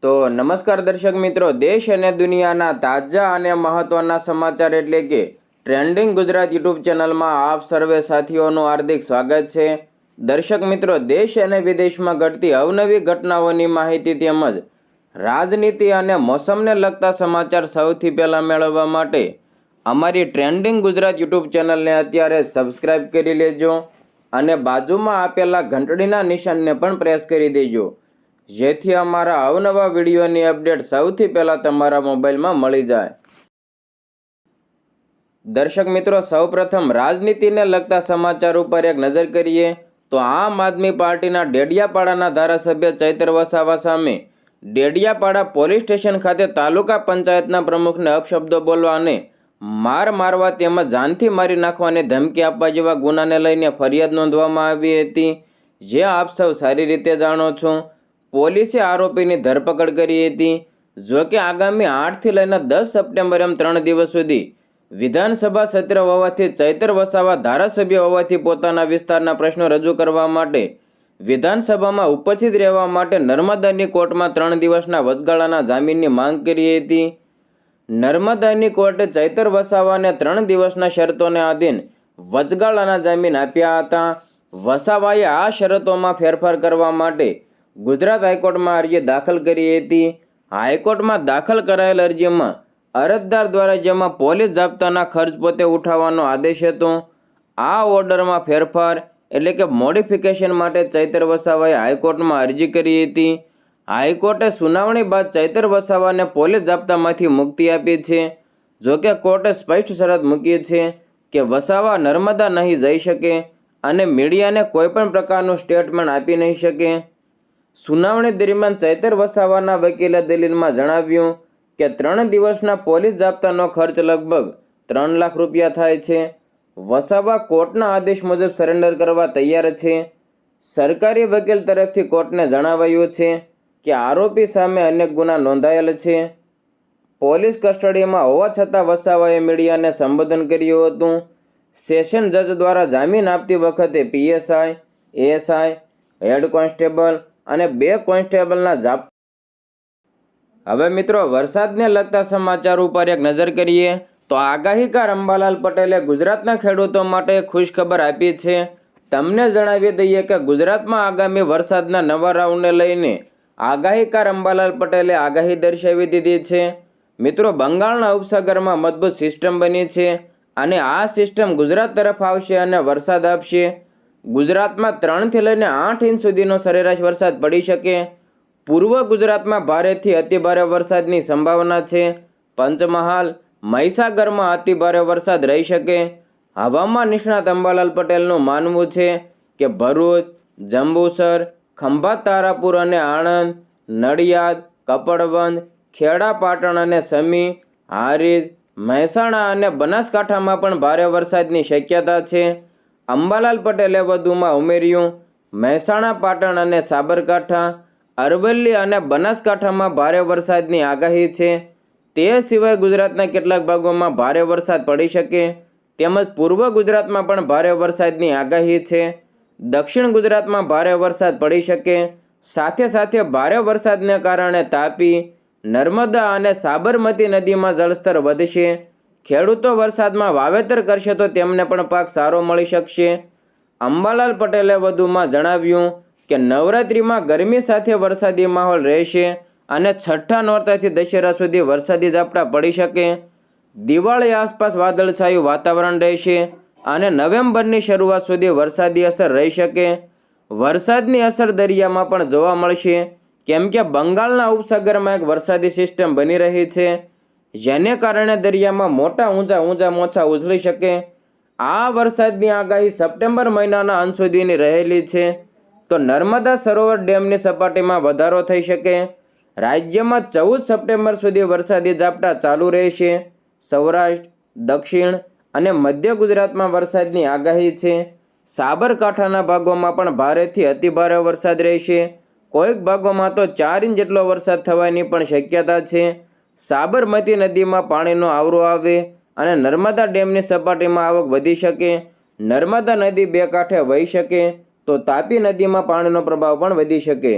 તો નમસ્કાર દર્શક મિત્રો, દેશ અને દુનિયાના તાજા અને મહત્વના સમાચાર એટલે કે ટ્રેન્ડિંગ ગુજરાત યુટ્યુબ ચેનલમાં આપ સર્વે સાથીઓનું હાર્દિક સ્વાગત છે। દર્શક મિત્રો, દેશ અને વિદેશમાં ઘટતી અવનવી ઘટનાઓની માહિતી તેમજ રાજનીતિ અને મોસમને લગતા સમાચાર સૌથી પહેલા મેળવવા માટે અમારી ટ્રેન્ડિંગ ગુજરાત યુટ્યુબ ચેનલને અત્યારે સબસ્ક્રાઇબ કરી લેજો અને બાજુમાં આપેલા ઘંટડીના નિશાનને પણ પ્રેસ કરી દેજો, જેથી અમારા અવનવા વિડીયોની અપડેટ સૌથી પહેલાં તમારા મોબાઈલમાં મળી જાય। દર્શક મિત્રો, સૌપ્રથમ રાજનીતિને લગતા સમાચાર ઉપર એક નજર કરીએ તો આમ આદમી પાર્ટીના ડેડિયાપાડાના ધારાસભ્ય ચૈતર વસાવા સામે ડેડિયાપાડા પોલીસ સ્ટેશન ખાતે તાલુકા પંચાયતના પ્રમુખને અપશબ્દો બોલવા અને માર મારવા તેમજ જાનથી મારી નાખવાની ધમકી આપવા જેવા ગુનાને લઈને ફરિયાદ નોંધવામાં આવી હતી, જે આપ સૌ સારી રીતે જાણો છો। પોલીસે આરોપીની ધરપકડ કરી હતી। જોકે આગામી 8 થી લઈને 10 સપ્ટેમ્બર એમ 3 દિવસ સુધી વિધાનસભા સત્ર હોવાથી ચૈતર વસાવા ધારાસભ્ય હોવાથી પોતાના વિસ્તારના પ્રશ્નો રજૂ કરવા માટે વિધાનસભામાં ઉપસ્થિત રહેવા માટે નર્મદાની કોર્ટમાં 3 દિવસના વચગાળાના જામીનની માંગ કરી હતી। નર્મદાની કોર્ટે ચૈતર વસાવાને 3 દિવસના શરતોને આધીન વચગાળાના જામીન આપ્યા હતા। વસાવાએ આ શરતોમાં ફેરફાર કરવા માટે ગુજરાત હાઈકોર્ટમાં અરજી દાખલ કરી હતી। હાઈકોર્ટમાં દાખલ કરાયેલ અરજીમાં અરજદાર દ્વારા જેમાં પોલીસ જાપ્તાના ખર્ચ પોતે ઉઠાવવાનો આદેશ હતો, આ ઓર્ડરમાં ફેરફાર એટલે કે મોડિફિકેશન માટે ચૈતર વસાવાએ હાઈકોર્ટમાં અરજી કરી હતી। હાઈકોર્ટે સુનાવણી બાદ ચૈતર વસાવાને પોલીસ જાપ્તામાંથી મુક્તિ આપી છે। જોકે કોર્ટે સ્પષ્ટ શરત મૂકી છે કે વસાવા નર્મદા નહીં જઈ શકે અને મીડિયાને કોઈપણ પ્રકારનું સ્ટેટમેન્ટ આપી નહીં શકે। સુનાવણી દરમિયાન ચૈતર વસાવાના વકીલે દલીલમાં જણાવ્યું કે 3 દિવસના પોલીસ જાપ્તાનો ખર્ચ લગભગ 3 લાખ રૂપિયા થાય છે। વસાવા કોર્ટના આદેશ મુજબ સરેન્ડર કરવા તૈયાર છે। સરકારી વકીલ તરફથી કોર્ટને જણાવાયું છે કે આરોપી સામે અનેક ગુના નોંધાયેલ છે। પોલીસ કસ્ટડીમાં હોવા છતાં વસાવાએ મીડિયાને સંબોધન કર્યું હતું। સેશન જજ દ્વારા જામીન આપતી વખતે પીએસઆઈ, એએસઆઈ, હેડ કોન્સ્ટેબલ અને 2 કોન્સ્ટેબલના જાપ। હવે મિત્રો, વરસાદને લગતા સમાચાર ઉપર એક નજર કરીએ તો આગાહીકાર અંબાલાલ પટેલે ગુજરાતના ખેડૂતો માટે ખુશખબર આપી છે। તમને જણાવી દઈએ કે ગુજરાતમાં આગામી વરસાદના નવા રાઉન્ડને લઈને આગાહીકાર અંબાલાલ પટેલે આગાહી દર્શાવી દીધી છે। મિત્રો, બંગાળના ઉપસાગરમાં મજબૂત સિસ્ટમ બની છે અને આ સિસ્ટમ ગુજરાત તરફ આવશે અને વરસાદ આપશે। ગુજરાતમાં 3 થી લઈને 8 ઇંચ સુધીનો સરેરાશ વરસાદ પડી શકે। પૂર્વ ગુજરાતમાં ભારેથી અતિભારે વરસાદની સંભાવના છે। પંચમહાલ, મહીસાગરમાં અતિભારે વરસાદ રહી શકે। હવામાન નિષ્ણાત અંબાલાલ પટેલનું માનવું છે કે ભરૂચ, જંબુસર, ખંભાત, તારાપુર અને આણંદ, નડિયાદ, કપડવંજ, ખેડા, પાટણ અને સમી, હારીજ, મહેસાણા અને બનાસકાંઠામાં પણ ભારે વરસાદની શક્યતા છે। અંબાલાલ પટેલે વધુમાં ઉમેર્યું, મહેસાણા, પાટણ અને સાબરકાંઠા, અરવલ્લી અને બનાસકાંઠામાં ભારે વરસાદની આગાહી છે। તે સિવાય ગુજરાતના કેટલાક ભાગોમાં ભારે વરસાદ પડી શકે તેમજ પૂર્વ ગુજરાતમાં પણ ભારે વરસાદની આગાહી છે। દક્ષિણ ગુજરાતમાં ભારે વરસાદ પડી શકે। સાથે સાથે ભારે વરસાદને કારણે તાપી, નર્મદા અને સાબરમતી નદીમાં જળસ્તર વધશે। ખેડૂતો વરસાદમાં વાવેતર કરશે તો તેમને પણ પાક સારો મળી શકશે। અંબાલાલ પટેલે વધુમાં જણાવ્યું કે નવરાત્રિમાં ગરમી સાથે વરસાદી માહોલ રહેશે અને છઠ્ઠા નોરતાથી દશેરા સુધી વરસાદી ઝાપટા પડી શકે। દિવાળી આસપાસ વાદળછાયું વાતાવરણ રહેશે અને નવેમ્બરની શરૂઆત સુધી વરસાદી અસર રહી શકે। વરસાદની અસર દરિયામાં પણ જોવા મળશે, કેમ કે બંગાળના ઉપસાગરમાં એક વરસાદી સિસ્ટમ બની રહી છે, જેને કારણે દરિયામાં મોટા ઊંચા મોજા ઉછળી શકે। આ વરસાદની આગાહી સપ્ટેમ્બર મહિનાના અંત સુધીની રહેલી છે। તો નર્મદા સરોવર ડેમની સપાટીમાં વધારો થઈ શકે। રાજ્યમાં 14 સપ્ટેમ્બર સુધી વરસાદી ઝાપટા ચાલુ રહેશે। સૌરાષ્ટ્ર, દક્ષિણ અને મધ્ય ગુજરાતમાં વરસાદની આગાહી છે। સાબરકાંઠાના ભાગોમાં પણ ભારેથી અતિભારે વરસાદ રહેશે। કોઈક ભાગોમાં તો 4 ઇંચ જેટલો વરસાદ થવાની પણ શક્યતા છે। સાબરમતી નદીમાં પાણીનો આવરો આવે અને નર્મદા ડેમની સપાટીમાં આવક વધી શકે। નર્મદા નદી 2 કાંઠે વહી શકે તો તાપી નદીમાં પાણીનો પ્રભાવ પણ વધી શકે।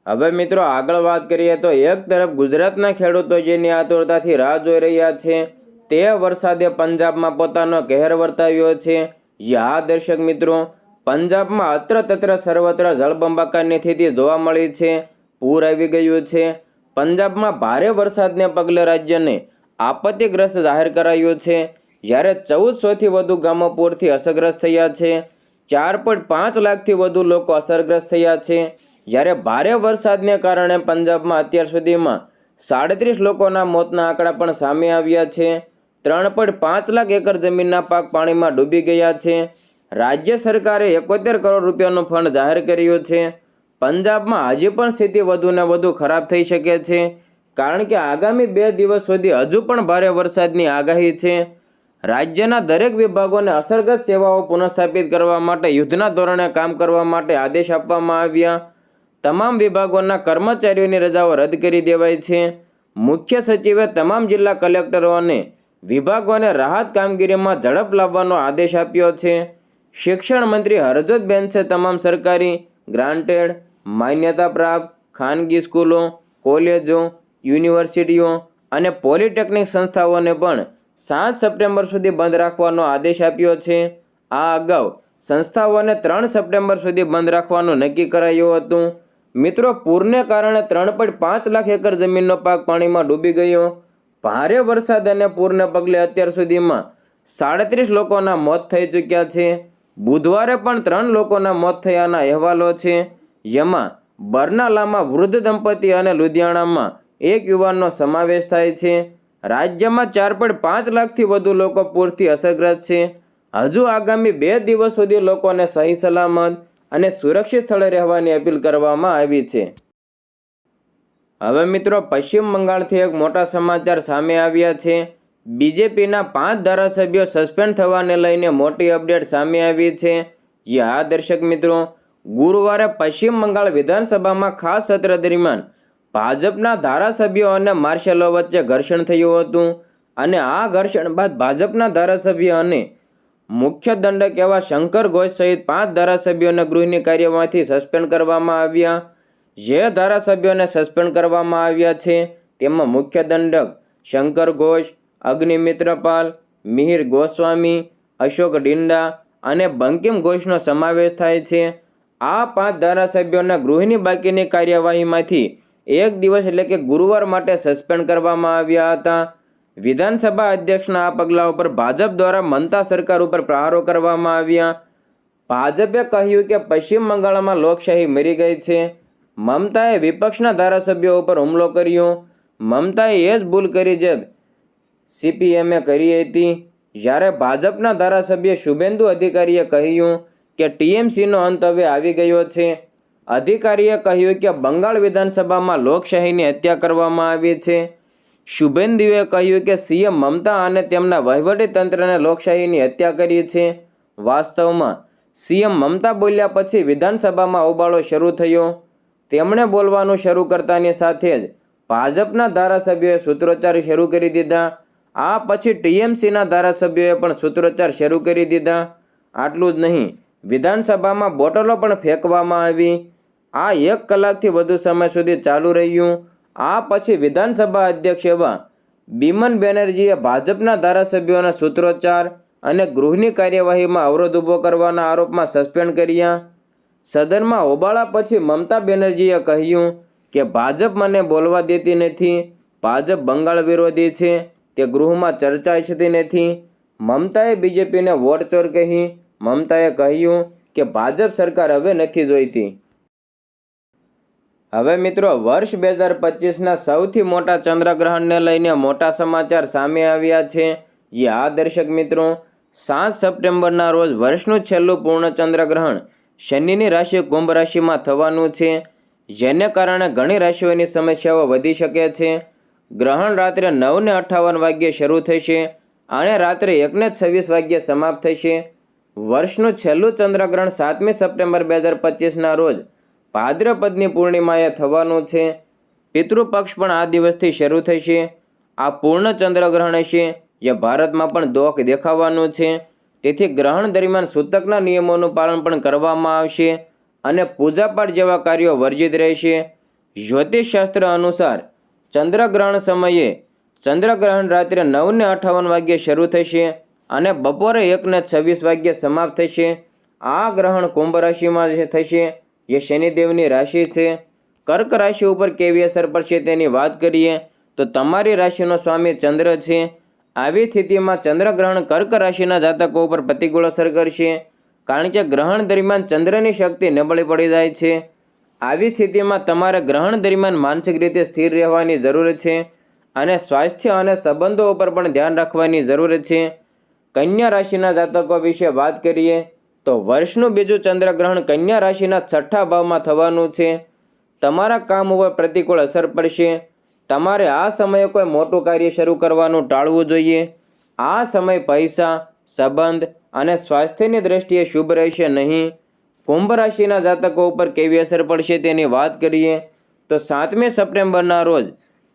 હવે મિત્રો આગળ વાત કરીએ તો એક તરફ ગુજરાતના ખેડૂતો જેની આતુરતાથી રાહ જોઈ રહ્યા છે તે વરસાદે પંજાબમાં પોતાનો કહેર વર્તાવ્યો છે. યા દર્શક મિત્રો, પંજાબમાં અત્ર તત્ર સર્વત્ર જળબંબાકારની સ્થિતિ જોવા મળી છે. પૂર આવી ગયું છે. પંજાબમાં ભારે વરસાદને પગલે રાજ્યને આપત્તિગ્રસ્ત જાહેર કરાયું છે. જ્યારે 1400થી વધુ ગામો પૂરથી અસરગ્રસ્ત થયા છે. 4.5 લાખથી વધુ લોકો અસરગ્રસ્ત થયા છે. જ્યારે ભારે વરસાદને કારણે પંજાબમાં અત્યાર સુધીમાં 37 લોકોના મોતના આંકડા પણ સામે આવ્યા છે. 3.5 લાખ એકર જમીનના પાક પાણીમાં ડૂબી ગયા છે. રાજ્ય સરકારે 71 કરોડ રૂપિયાનું ફંડ જાહેર કર્યું છે. પંજાબમાં હજી પણ સ્થિતિ વધુને વધુ ખરાબ થઈ શકે છે, કારણ કે આગામી 2 દિવસ સુધી હજુ પણ ભારે વરસાદની આગાહી છે. રાજ્યના દરેક વિભાગોને અસરગ્રસ્ત સેવાઓ પુનઃસ્થાપિત કરવા માટે યુદ્ધના ધોરણે કામ કરવા માટે આદેશ આપવામાં આવ્યા. તમામ વિભાગોના કર્મચારીઓની રજાઓ રદ કરી દેવાઈ છે. મુખ્ય સચિવે તમામ જિલ્લા કલેક્ટરો અને વિભાગોને રાહત કામગીરીમાં ઝડપ લાવવાનો આદેશ આપ્યો છે. શિક્ષણ મંત્રી હરજોત બેન્સે તમામ સરકારી, ગ્રાન્ટેડ, માન્યતા પ્રાપ્ત ખાનગી સ્કૂલો, કોલેજો, યુનિવર્સિટીઓ અને પોલિટેકનિક સંસ્થાઓને પણ 7 સપ્ટેમ્બર સુધી બંધ રાખવાનો આદેશ આપ્યો છે. આ અગાઉ સંસ્થાઓને 3 સપ્ટેમ્બર સુધી બંધ રાખવાનું નક્કી કરાયું હતું. મિત્રો, પૂરને કારણે 3.5 લાખ એકર જમીનનો પાક પાણીમાં ડૂબી ગયો. ભારે વરસાદ અને પૂરને પગલે અત્યાર સુધીમાં 37 લોકોના મોત થઈ ચૂક્યા છે. બુધવારે પણ 3 લોકોના મોત થયાના અહેવાલો છે. જેમાં બરનાલામાં વૃદ્ધ દંપતી અને લુધિયાણામાં એક યુવાનનો સમાવેશ થાય છે. રાજ્યમાં 4.5 લાખથી વધુ લોકો પૂરથી અસરગ્રસ્ત છે. હજુ આગામી 2 દિવસ સુધી લોકોને સહી સલામત અને સુરક્ષિત સ્થળે રહેવાની અપીલ કરવામાં આવી છે. હવે મિત્રો, પશ્ચિમ બંગાળથી એક મોટા સમાચાર સામે આવ્યા છે. બીજેપીના 5 ધારાસભ્યો સસ્પેન્ડ થવાને લઈને મોટી અપડેટ સામે આવી છે. યા દર્શક મિત્રો, ગુરુવારે પશ્ચિમ બંગાળ વિધાનસભામાં ખાસ સત્ર દરમિયાન ભાજપના ધારાસભ્યો અને માર્શલો વચ્ચે ઘર્ષણ થયું હતું અને આ ઘર્ષણ બાદ ભાજપના ધારાસભ્ય અને મુખ્ય દંડક એવા શંકર ઘોષ સહિત 5 ધારાસભ્યોને ગૃહની કાર્યવાહીથી સસ્પેન્ડ કરવામાં આવ્યા. જે ધારાસભ્યોને સસ્પેન્ડ કરવામાં આવ્યા છે તેમાં મુખ્ય દંડક શંકર ઘોષ, અગ્નિમિત્ર પાલ, મિહિર ગોસ્વામી, અશોક ડિંડા અને બંકિમ ઘોષનો સમાવેશ થાય છે. આ 5 ધારાસભ્યોને ગૃહની બાકીની કાર્યવાહીમાંથી 1 દિવસ એટલે કે ગુરુવાર માટે સસ્પેન્ડ કરવામાં આવ્યા હતા. વિધાનસભા અધ્યક્ષના આ પગલા ઉપર ભાજપ દ્વારા મમતા સરકાર ઉપર પ્રહારો કરવામાં આવ્યા. ભાજપે કહ્યું કે પશ્ચિમ બંગાળમાં લોકશાહી મરી ગઈ છે. મમતાએ વિપક્ષના ધારાસભ્યો ઉપર હુમલો કર્યો. મમતાએ એ જ ભૂલ કરી જે સીપીએમએ કરી હતી. જ્યારે ભાજપના ધારાસભ્ય શુભેન્દુ અધિકારીએ કહ્યું કે ટીએમસીનો અંત હવે આવી ગયો છે. અધિકારીએ કહ્યું કે બંગાળ વિધાનસભામાં લોકશાહીની હત્યા કરવામાં આવી છે. શુભેન્દુએ કહ્યું કે સીએમ મમતા અને તેમના વહીવટી તંત્રને લોકશાહીની હત્યા કરી છે. વાસ્તવમાં સીએમ મમતા બોલ્યા પછી વિધાનસભામાં હોબાળો શરૂ થયો. તેમણે બોલવાનું શરૂ કરતાની સાથે જ ભાજપના ધારાસભ્યોએ સૂત્રોચ્ચાર શરૂ કરી દીધા. આ પછી ટીએમસીના ધારાસભ્યોએ પણ સૂત્રોચ્ચાર શરૂ કરી દીધા. આટલું જ નહીં, વિધાનસભામાં બોટલો પણ ફેંકવામાં આવી. આ 1 કલાકથી વધુ સમય સુધી ચાલુ રહ્યું. આ પછી વિધાનસભા અધ્યક્ષ એવા બિમન બેનર્જીએ ભાજપના ધારાસભ્યોના સૂત્રોચ્ચાર અને ગૃહની કાર્યવાહીમાં અવરોધ ઊભો કરવાના આરોપમાં સસ્પેન્ડ કર્યા. સદનમાં હોબાળા પછી મમતા બેનર્જીએ કહ્યું કે ભાજપ મને બોલવા દેતી નથી. ભાજપ બંગાળ વિરોધી છે. તે ગૃહમાં ચર્ચા ઈચ્છતી નથી. મમતાએ બીજેપીને વોટ ચોર કહી. મમતાએ કહ્યું કે ભાજપ સરકાર હવે નથી જોઈતી. હવે મિત્રો, વર્ષ 2025ના સૌથી મોટા ચંદ્રગ્રહણને લઈને મોટા સમાચાર સામે આવ્યા છે. આ દર્શક મિત્રો, 7 સપ્ટેમ્બરના રોજ વર્ષનું છેલ્લું પૂર્ણ ચંદ્રગ્રહણ શનિની રાશિ કુંભ રાશિમાં થવાનું છે, જેને કારણે ઘણી રાશિઓની સમસ્યાઓ વધી શકે છે. ગ્રહણ રાત્રે 9:58 વાગ્યે શરૂ થશે અને રાત્રે 1:26 વાગ્યે સમાપ્ત થશે. વર્ષનું છેલ્લું ચંદ્રગ્રહણ 7મી સપ્ટેમ્બર 2025ના રોજ ભાદ્રપદની પૂર્ણિમાએ થવાનું છે. પિતૃપક્ષ પણ આ દિવસથી શરૂ થશે. આ પૂર્ણ ચંદ્રગ્રહણ હશે જે ભારતમાં પણ દોખ દેખાવાનું છે. તેથી ગ્રહણ દરમિયાન સૂતકના નિયમોનું પાલન પણ કરવામાં આવશે અને પૂજાપાઠ જેવા કાર્યો વર્જિત રહેશે. જ્યોતિષશાસ્ત્ર અનુસાર ચંદ્રગ્રહણ સમયે ચંદ્રગ્રહણ રાત્રે 9:58 વાગ્યે શરૂ થશે અને બપોરે 1:26 વાગ્યે સમાપ્ત થશે. આ ગ્રહણ કુંભ રાશિમાં થશે, જે શનિદેવની રાશિ છે. કર્ક રાશિ ઉપર કેવી અસર પડશે તેની વાત કરીએ તો તમારી રાશિનો સ્વામી ચંદ્ર છે. આવી સ્થિતિમાં ચંદ્રગ્રહણ કર્ક રાશિના જાતકો ઉપર પ્રતિકૂળ અસર કરશે, કારણ કે ગ્રહણ દરમિયાન ચંદ્રની શક્તિ નબળી પડી જાય છે. આવી સ્થિતિમાં તમારે ગ્રહણ દરમિયાન માનસિક રીતે સ્થિર રહેવાની જરૂર છે અને સ્વાસ્થ્ય અને સંબંધો ઉપર પણ ધ્યાન રાખવાની જરૂર છે. કન્યા રાશિના જાતકો વિશે વાત કરીએ તો વર્ષનું બીજું ચંદ્રગ્રહણ કન્યા રાશિના 6થા ભાવમાં થવાનું છે. તમારા કામ ઉપર પ્રતિકૂળ અસર પડશે. તમારે આ સમયે કોઈ મોટું કાર્ય શરૂ કરવાનું ટાળવું જોઈએ. આ સમય પૈસા, સંબંધ અને સ્વાસ્થ્યની દ્રષ્ટિએ શુભ રહેશે નહીં. કુંભ રાશિના જાતકો ઉપર કેવી અસર પડશે તેની વાત કરીએ તો 7મી સપ્ટેમ્બરના રોજ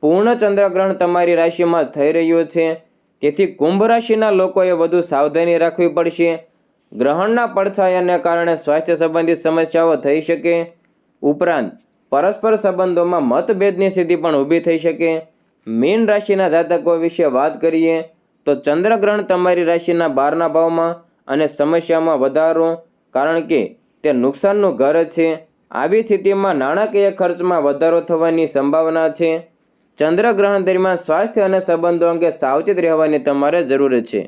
પૂર્ણ ચંદ્રગ્રહણ તમારી રાશિમાં થઈ રહ્યું છે. તેથી કુંભ રાશિના લોકોએ વધુ સાવધાની રાખવી પડશે. ગ્રહણના પડછાયાને કારણે સ્વાસ્થ્ય સંબંધિત સમસ્યાઓ થઈ શકે. ઉપરાંત પરસ્પર સંબંધોમાં મતભેદની સ્થિતિ પણ ઊભી થઈ શકે. મીન રાશિના જાતકો વિશે વાત કરીએ તો ચંદ્રગ્રહણ તમારી રાશિના 12ના ભાવમાં અને સમસ્યામાં વધારો, કારણ કે તે નુકસાનનું ઘર છે. આવી સ્થિતિમાં નાણાકીય ખર્ચમાં વધારો થવાની સંભાવના છે. ચંદ્રગ્રહણ દરમિયાન સ્વાસ્થ્ય અને સંબંધો અંગે સાવચેત રહેવાની તમારે જરૂર છે.